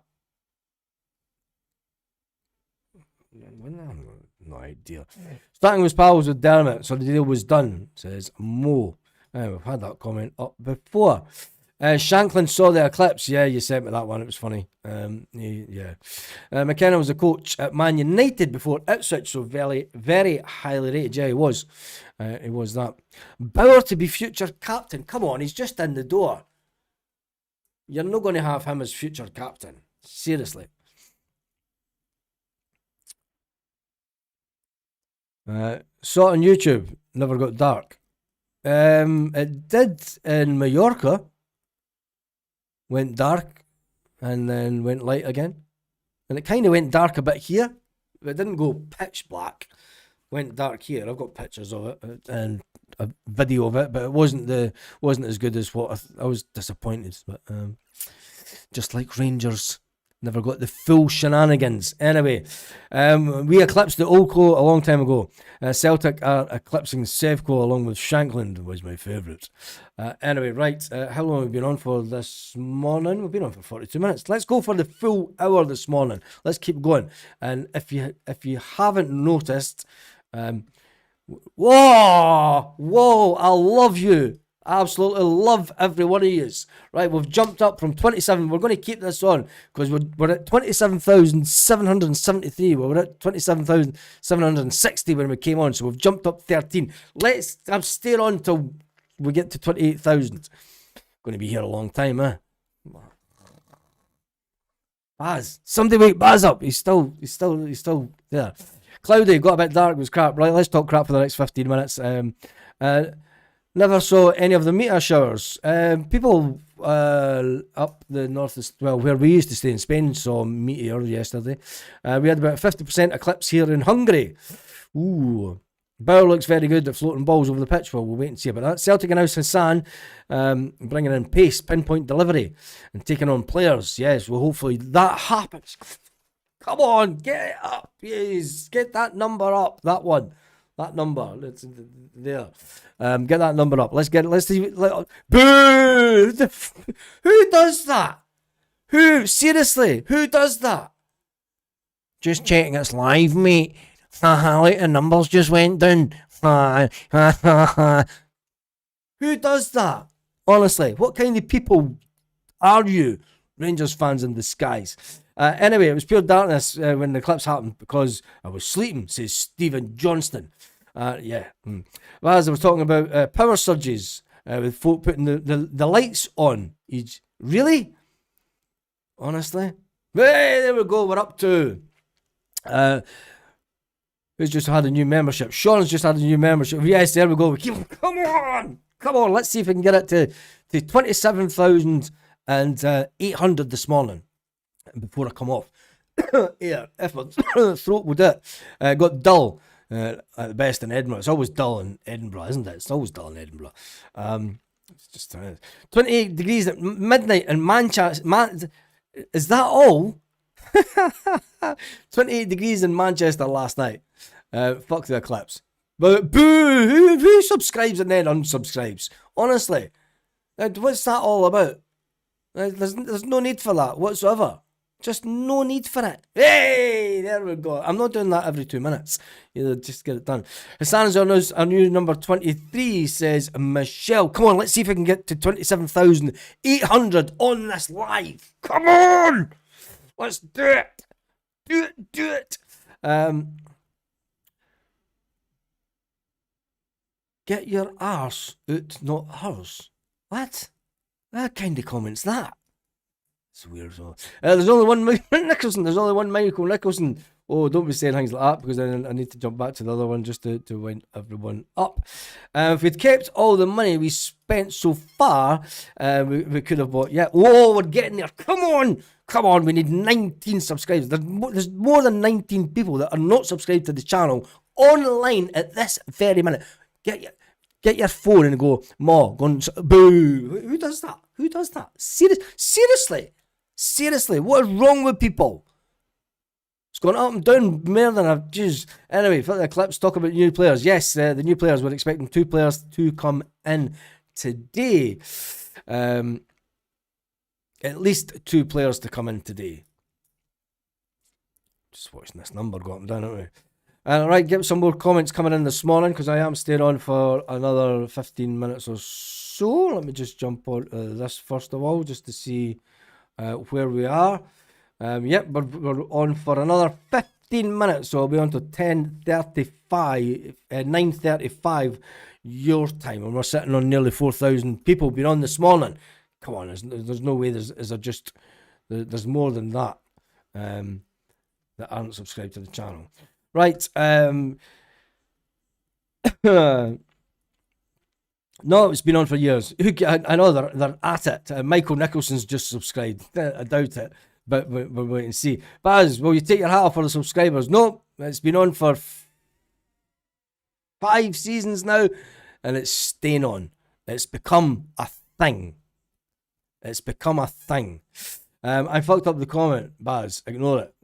No idea. Starting with pals with Dermot, so the deal was done, says Mo. We've had that comment up before. Shanklin saw the eclipse. Yeah, you sent me that one. It was funny. Yeah. McKenna was a coach at Man United before Ipswich, so very, very highly rated. Yeah, he was. He was that. Bauer to be future captain. Come on, he's just in the door. You're not going to have him as future captain. Seriously. Saw it on YouTube. Never got dark. It did in Mallorca. Went dark and then went light again. And it kind of went dark a bit here. But it didn't go pitch black. Went dark here. I've got pictures of it and a video of it, but it wasn't as good as what I was disappointed. But just like Rangers, never got the full shenanigans. Anyway, we eclipsed the Olco a long time ago. Celtic are eclipsing Sevco along with Shankland, was my favourite. Anyway, right, how long have we been on for this morning? We've been on for 42 minutes. Let's go for the full hour this morning. Let's keep going. And if you haven't noticed, whoa, I love you. I absolutely love every one of yous. Right, we've jumped up from 27. We're going to keep this on because we're at 27,773. We were at 27,760 when we came on, so we've jumped up 13. Let's stay on till we get to 28,000. Going to be here a long time, eh? Baz, somebody wake Baz up. He's still there. Cloudy, got a bit dark, was crap. Right, let's talk crap for the next 15 minutes. Never saw any of the meteor showers. People up the north, where we used to stay in Spain, saw meteor yesterday. We had about 50% eclipse here in Hungary. Ooh. Bauer looks very good at floating balls over the pitch. Well, we'll wait and see about that. Celtic announced Hassan bringing in pace, pinpoint delivery, and taking on players. Yes, well, hopefully that happens. Come on, get it up. Yes, get that number up. That one. That number, it's there. Get that number up. Let's see. Boo! Who does that? Seriously, who does that? Just checking it's live, mate. Like the numbers just went down. Who does that? Honestly, what kind of people are you? Rangers fans in disguise. Anyway, it was pure darkness when the eclipse happened because I was sleeping, says Stephen Johnston. Yeah. Well, as I was talking about power surges with folk putting the lights on. Really? Honestly? Hey, there we go. We're up to. Who's just had a new membership? Sean's just had a new membership. Yes, there we go. Come on. Let's see if we can get it to 27,800 this morning before I come off. Yeah, if my throat would it. Got dull at the best in Edinburgh. It's always dull in Edinburgh, isn't it? It's always dull in Edinburgh. It's just 28 degrees at midnight in Manchester. Is that all? 28 degrees in Manchester last night. Fuck the eclipse. But boo! Who subscribes and then unsubscribes? Honestly, what's that all about? There's no need for that whatsoever. Just no need for it. Hey, there we go. I'm not doing that every 2 minutes. Just get it done. Hassan's on us. Our new number 23 says, Michelle, come on, let's see if we can get to 27,800 on this live. Come on! Let's do it. Do it. Get your arse out, not hers. What? What kind of comment's that? It's weird. So. There's only one Nicholson. There's only one Michael Nicholson. Oh, don't be saying things like that because then I need to jump back to the other one just to wind everyone up. If we'd kept all the money we spent so far, we could have bought. Yeah. Oh, we're getting there. Come on. We need 19 subscribers. There's more than 19 people that are not subscribed to the channel online at this very minute. Get your phone and go, Ma, go and boo. Who does that? Seriously, what is wrong with people? It's gone up and down more than I've just. Anyway, for the clips, talk about new players. Yes, the new players. We're expecting 2 players to come in today. At least 2 players to come in today. Just watching this number go up and down, aren't we? Right, get some more comments coming in this morning because I am staying on for another 15 minutes or so. Let me just jump on this first of all just to see where we are. Yep, we're on for another 15 minutes, so I'll be on to 9:35 your time, and we're sitting on nearly 4,000 people been on this morning. Come on, there's no way there's more than that that aren't subscribed to the channel. Right, no, it's been on for years. I know they're at it. Michael Nicholson's just subscribed. I doubt it, but we'll wait and see. Baz, will you take your hat off for the subscribers? No, it's been on for 5 seasons now, and it's staying on. It's become a thing. I fucked up the comment, Baz. Ignore it.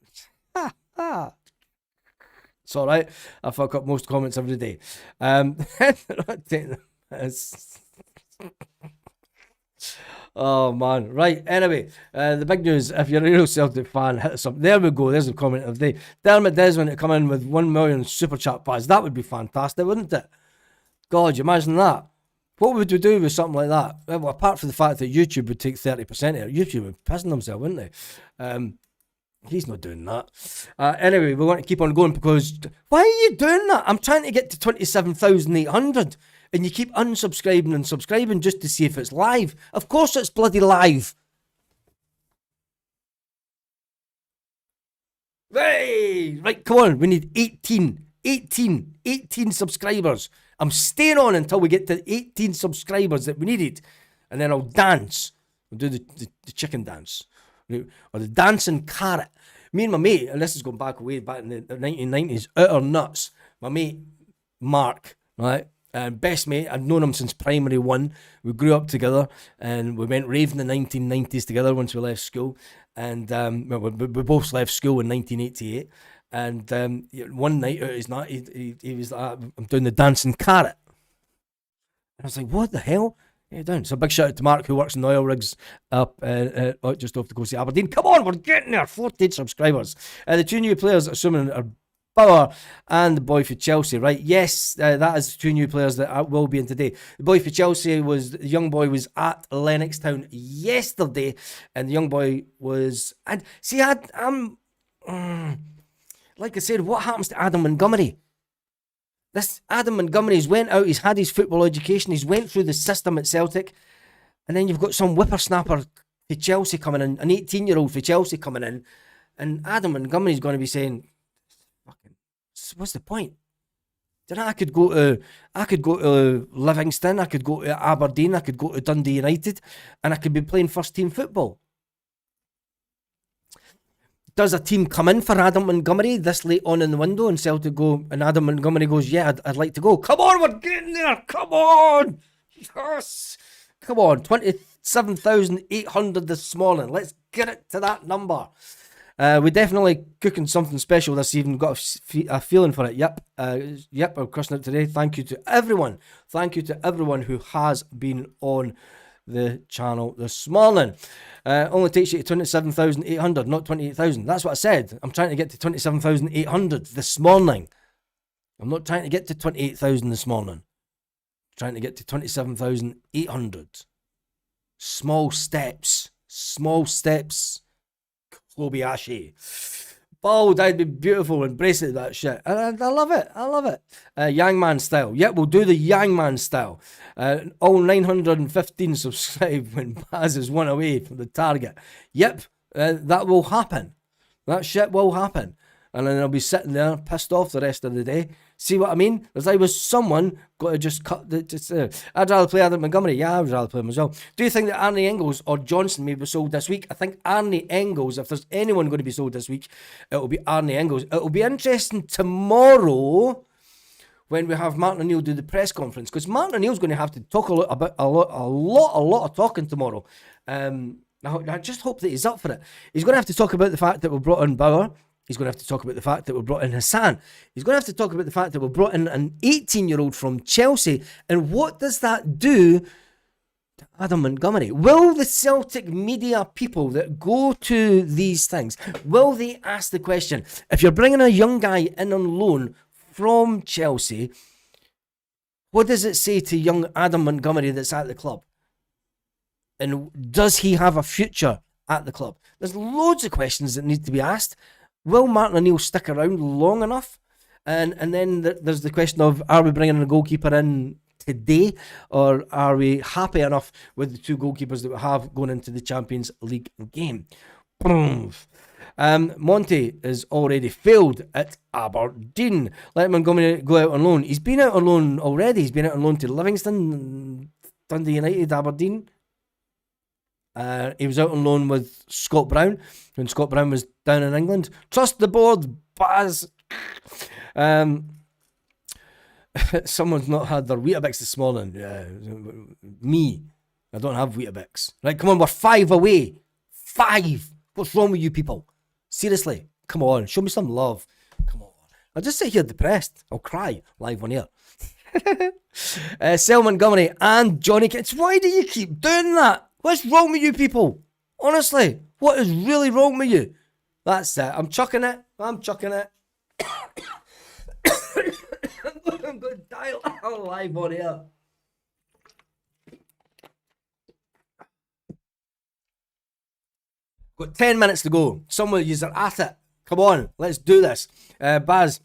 It's all right. I fuck up most comments every day. Oh man, right. Anyway, the big news. If you're a real Celtic fan, hit us up. There we go. There's the comment of the day. Dermot Desmond to come in with 1 million super chat buys. That would be fantastic, wouldn't it? God, you imagine that. What would we do with something like that? Well, apart from the fact that YouTube would take 30% of it, YouTube would be pissing themselves, wouldn't they? He's not doing that. Anyway, we want to keep on going because why are you doing that? I'm trying to get to 27,800 and you keep unsubscribing and subscribing just to see if it's live. Of course it's bloody live. Hey! Right, come on. We need 18 subscribers. I'm staying on until we get to 18 subscribers that we needed. And then I'll dance. We'll do the chicken dance. Or the dancing carrot. Me and my mate, and this is going back in the 1990s, out our nuts. My mate, Mark, right? Best mate, I'd known him since primary 1. We grew up together and we went raving in the 1990s together once we left school. And we both left school in 1988. And one night out his night, he was like, I'm doing the dancing carrot. And I was like, what the hell? Yeah, down. So big shout out to Mark who works in the oil rigs up just off the coast of Aberdeen. Come on, we're getting there. 14 subscribers. The 2 new players, assuming are Bauer and the boy for Chelsea, right? Yes, that is 2 new players that will be in today. The boy for Chelsea the young boy was at Lennox Town yesterday, and the young boy was, and see, I'm like I said, what happens to Adam Montgomery? This Adam Montgomery's went out, he's had his football education, he's went through the system at Celtic, and then you've got some whippersnapper for Chelsea coming in, an 18-year-old for Chelsea coming in, and Adam Montgomery's going to be saying, "Fucking, what's the point? I could go to Livingston, I could go to Aberdeen, I could go to Dundee United, and I could be playing first team football." Does a team come in for Adam Montgomery this late on in the window and Celtic go, and Adam Montgomery goes, "Yeah, I'd like to go." Come on, we're getting there. Come on. Yes. Come on. 27,800 this morning. Let's get it to that number. We're definitely cooking something special this evening. Got a feeling for it. Yep. I'm crossing it today. Thank you to everyone. Thank you to everyone who has been on the channel this morning. Only takes you to 27,800, not 28,000. That's what I said. I'm trying to get to 27,800 this morning. I'm not trying to get to 28,000 this morning. I'm trying to get to 27,800. Small steps. Small steps. Kobayashi. Bold, I'd be beautiful. Embrace it, that shit. And I love it. I love it. Yang Man style. Yep, we'll do the Yang Man style. All 915 subscribe when Baz is one away from the target. Yep, that will happen. That shit will happen. And then I'll be sitting there pissed off the rest of the day. See what I mean? There's always someone got to just cut the... I'd rather play Adam Montgomery. Yeah, I would rather play him as well. Do you think that Arnie Engels or Johnson may be sold this week? I think Arnie Engels, if there's anyone going to be sold this week, it'll be Arnie Engels. It'll be interesting tomorrow when we have Martin O'Neill do the press conference, because Martin O'Neill's going to have to talk a lot of talking tomorrow. I just hope that he's up for it. He's going to have to talk about the fact that we brought in Bauer. He's going to have to talk about the fact that we brought in Hassan. He's going to have to talk about the fact that we brought in an 18-year-old from Chelsea. And what does that do to Adam Montgomery? Will the Celtic media people that go to these things, will they ask the question, if you're bringing a young guy in on loan from Chelsea, what does it say to young Adam Montgomery that's at the club? And does he have a future at the club? There's loads of questions that need to be asked. Will Martin O'Neill stick around long enough? And then there's the question of, are we bringing a goalkeeper in today, or are we happy enough with the two goalkeepers that we have going into the Champions League game? Monty is already failed at Aberdeen. Let Montgomery go out on loan. He's been out on loan already. He's been out on loan to Livingston, Dundee United, Aberdeen. He was out on loan with Scott Brown when Scott Brown was down in England. Trust the board, Baz. Someone's not had their Weetabix this morning. Me. I don't have Weetabix. Right, come on, we're 5 away. 5. What's wrong with you people? Seriously, come on, show me some love. Come on. I'll just sit here depressed. I'll cry live on air. Sel Montgomery and Johnny Kitts. Why do you keep doing that? What's wrong with you people? Honestly, what is really wrong with you? That's it. I'm chucking it. I'm going to dial live on air. Got 10 minutes to go. Some of you are at it. Come on, let's do this. Baz.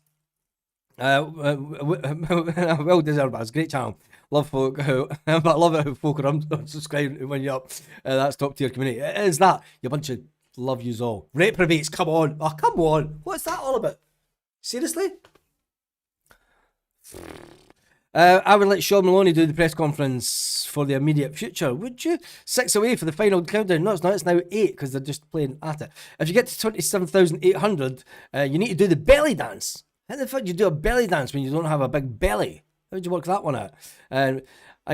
Well deserved, Baz. Great channel. Love folk who, but I love it how folk are unsubscribing when you're up. That's top tier community. It is that. You bunch of love yous all. Reprobates, come on. Oh, come on. What's that all about? Seriously? I would let Sean Maloney do the press conference for the immediate future. Would you? 6 away for the final countdown. No, it's not. It's now 8 because they're just playing at it. If you get to 27,800, you need to do the belly dance. How the fuck do you do a belly dance when you don't have a big belly? How would you work that one out? I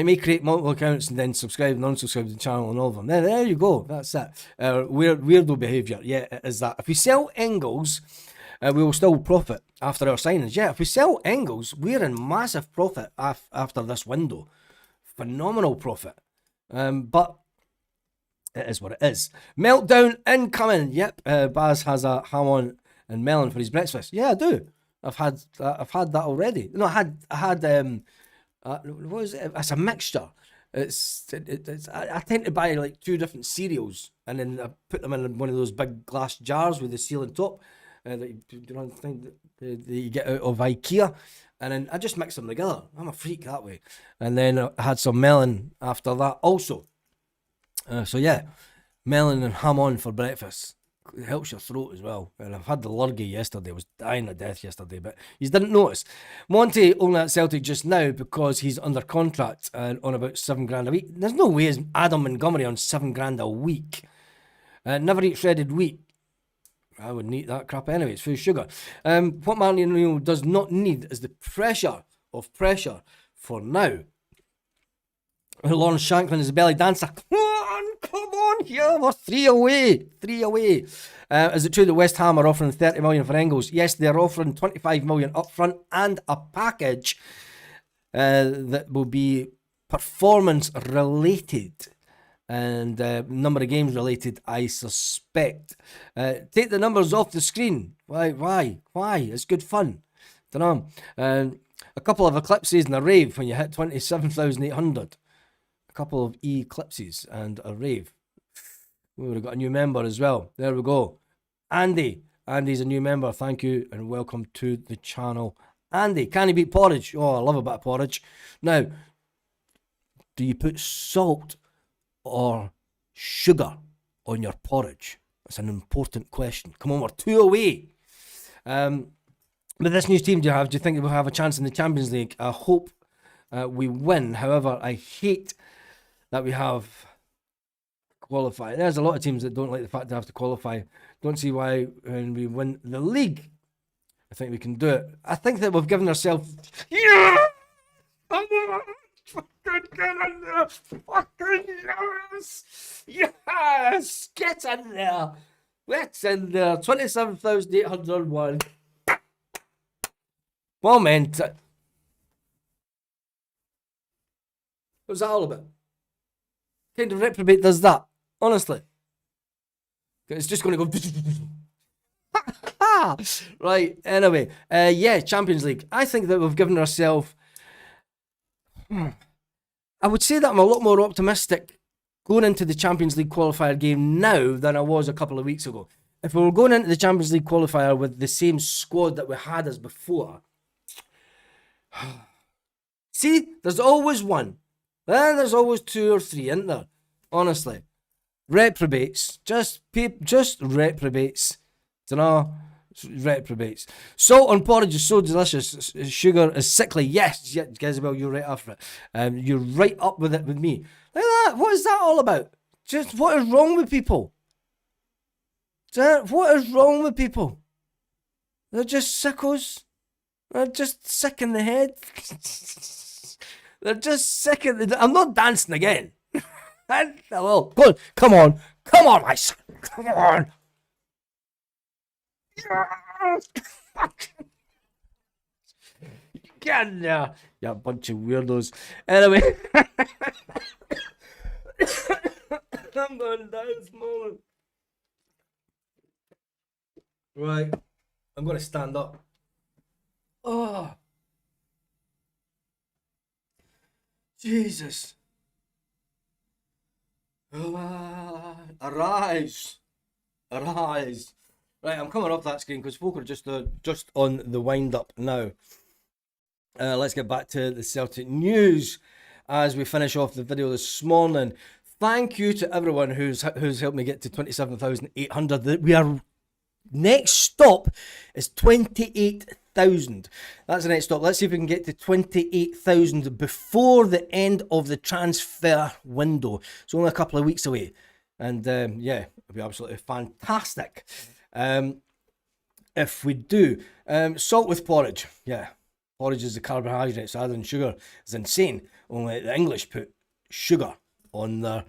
may create multiple accounts and then subscribe and unsubscribe to the channel and all of them. There you go. That's it. Weirdo behaviour. Yeah, it is that. If we sell Engels, we will still profit after our signings. Yeah, if we sell Engels, we're in massive profit after this window. Phenomenal profit. But it is what it is. Meltdown incoming. Yep, Baz has a ham on and melon for his breakfast. Yeah, I do. I've had that already. No, I had what is it? It's a mixture. I tend to buy like 2 different cereals and then I put them in one of those big glass jars with the sealing top that you get out of IKEA, and then I just mix them together. I'm a freak that way. And then I had some melon after that also. So yeah, melon and ham on for breakfast. It helps your throat as well. And I've had the lurgy yesterday. I was dying to death yesterday, but you didn't notice. Monty only at Celtic just now because he's under contract and on about $7,000 a week. There's no way is Adam Montgomery on $7,000 a week. Never eat shredded wheat. I wouldn't eat that crap anyway. It's full of sugar. What Martin O'Neill does not need is the pressure for now. Lawrence Shanklin is a belly dancer. Come on here. We're 3 away. 3 away. Is it true that West Ham are offering 30 million for Engels? Yes, they're offering 25 million up front and a package that will be performance related and number of games related, I suspect. Take the numbers off the screen. Why? It's good fun. Don't know. A couple of eclipses and a rave when you hit 27,800. A couple of eclipses and a rave. We would have got a new member as well. There we go. Andy's a new member. Thank you and welcome to the channel. Andy, can he beat porridge? Oh, I love a bit of porridge. Now, do you put salt or sugar on your porridge? That's an important question. Come on, we're 2 away. With this new team do you think we'll have a chance in the Champions League? I hope we win. However, I hate that we have qualify. There's a lot of teams that don't like the fact they have to qualify. Don't see why when we win the league, I think we can do it. I think that we've given ourselves... Yeah! Fucking get in there! Fucking yes! Yes! Get in there! What's in there? 27,801. Well, man. What's that all about? Kind of reprobate does that. Honestly. It's just going to go... Right, anyway. Yeah, Champions League. I think that we've given ourselves... I would say that I'm a lot more optimistic going into the Champions League qualifier game now than I was a couple of weeks ago. If we were going into the Champions League qualifier with the same squad that we had as before... See, there's always one. Then there's always 2 or 3, isn't there? Honestly. Reprobates. Just reprobates. Dunno. Reprobates. Salt on porridge is so delicious. Sugar is sickly. Yes, Jezebel, you're right after it. You're right up with it with me. Look at that. What is that all about? Just what is wrong with people? What is wrong with people? They're just sickos. They're just sick in the head. They're just sick in the... I'm not dancing again. Hello. Go on. Come on. Come on, my son. Come on. Get in there. You bunch of weirdos. Anyway. I'm going to dance more. Right. I'm going to stand up. Oh. Jesus. Arise. Arise. Right, I'm coming off that screen because folk are just on the wind up now. Let's get back to the Celtic news as we finish off the video this morning. Thank you to everyone who's helped me get to 27,800. We are next stop is 28,000. That's the next stop. Let's see if we can get to 28,000 before the end of the transfer window. It's only a couple of weeks away, and yeah, it'll be absolutely fantastic. If we do salt with porridge, yeah, porridge is the carbohydrates rather than sugar. It's insane. Only the English put sugar on their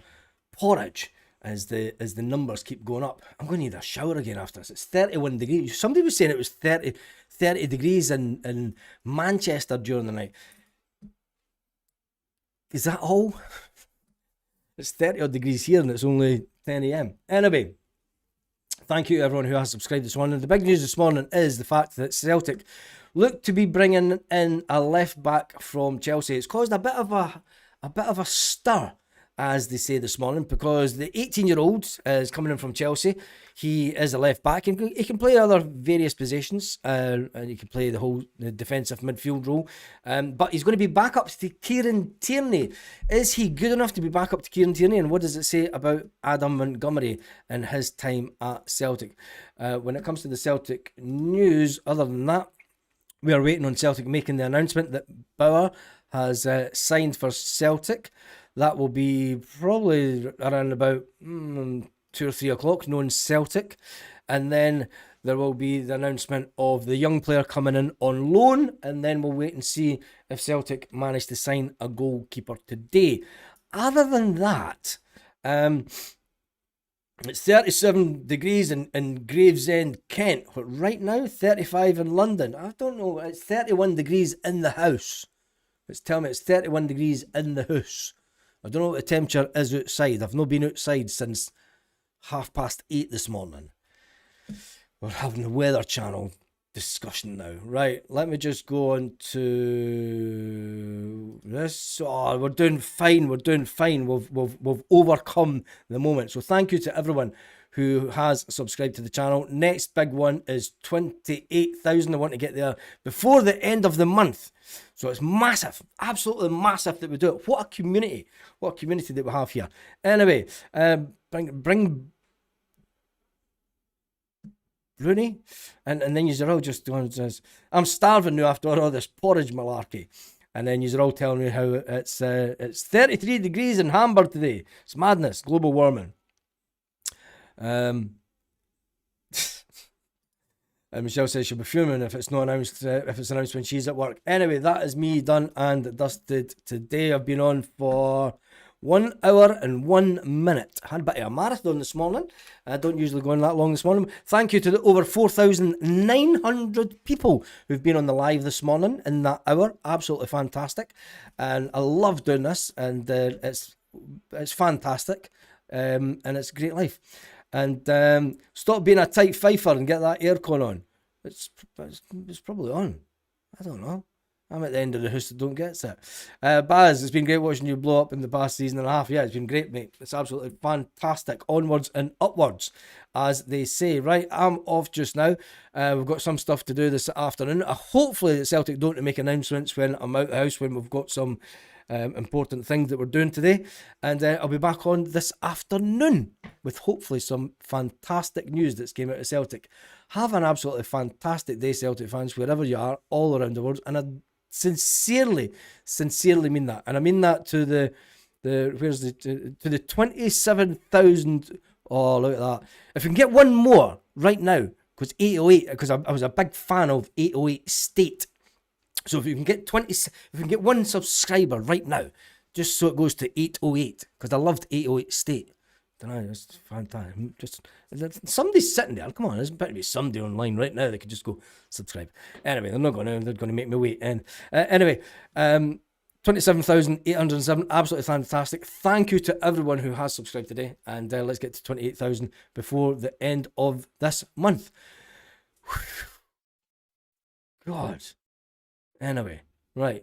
porridge as the numbers keep going up. I'm going to need a shower again after this. It's 31 degrees. Somebody was saying it was 30 degrees in Manchester during the night. Is that all? It's 30 odd degrees here and it's only 10 a.m. Anyway, thank you to everyone who has subscribed this morning. The big news this morning is the fact that Celtic look to be bringing in a left back from Chelsea. It's caused a bit of a stir as they say this morning, because the 18-year-old is coming in from Chelsea. He is a left back, and he can play other various positions, and he can play the defensive midfield role. But he's going to be back up to Kieran Tierney. Is he good enough to be back up to Kieran Tierney? And what does it say about Adam Montgomery and his time at Celtic? When it comes to the Celtic news, other than that, we are waiting on Celtic making the announcement that Bauer has signed for Celtic. That will be probably around about 2 or 3 o'clock, knowing Celtic. And then there will be the announcement of the young player coming in on loan. And then we'll wait and see if Celtic manage to sign a goalkeeper today. Other than that, it's 37 degrees in Gravesend, Kent. Right now, 35 in London. I don't know. It's 31 degrees in the house. It's telling me it's 31 degrees in the house. I don't know what the temperature is outside. I've not been outside since 8:30 this morning. We're having the Weather Channel discussion now. Right, let me just go on to this. Oh, we're doing fine. We've overcome the moment. So thank you to everyone who has subscribed to the channel. Next big one is 28,000. I want to get there before the end of the month. So it's massive, absolutely massive that we do it. What a community that we have here. Anyway, bring Rooney, and then you're all just going, I'm starving now after all this porridge malarkey. And then you're all telling me how it's 33 degrees in Hamburg today. It's madness, global warming. And Michelle says she'll be fuming if it's not announced, if it's announced when she's at work. Anyway, that is me done and dusted today. I've been on for 1 hour and 1 minute. I had a bit of a marathon this morning. I don't usually go on that long this morning. Thank you to the over 4,900 people who've been on the live this morning in that hour. Absolutely fantastic. And I love doing this, and it's fantastic. And it's a great life. And stop being a tight fifer and get that aircon on. It's probably on. I don't know. I'm at the end of the house that don't get it. Baz, it's been great watching you blow up in the past season and a half. Yeah, it's been great, mate. It's absolutely fantastic. Onwards and upwards, as they say. Right, I'm off just now. We've got some stuff to do this afternoon. Hopefully the Celtic don't make announcements when I'm out of the house, when we've got some important things that we're doing today. And I'll be back on this afternoon with hopefully some fantastic news that's came out of Celtic. Have an absolutely fantastic day, Celtic fans, wherever you are, all around the world. And I sincerely mean that. And I mean that to the 27,000. Oh, look at that. If we can get one more right now, because 808, because I was a big fan of 808 State. So if you can get one subscriber right now, just so it goes to 808, because I loved 808 State. I don't know, it's fantastic. Just somebody's sitting there. Come on, there's better be somebody online right now that could just go subscribe. Anyway, they're not going to. They're going to make me wait. And anyway, 27,807, absolutely fantastic. Thank you to everyone who has subscribed today, and let's get to 28,000 before the end of this month. God. Anyway, right.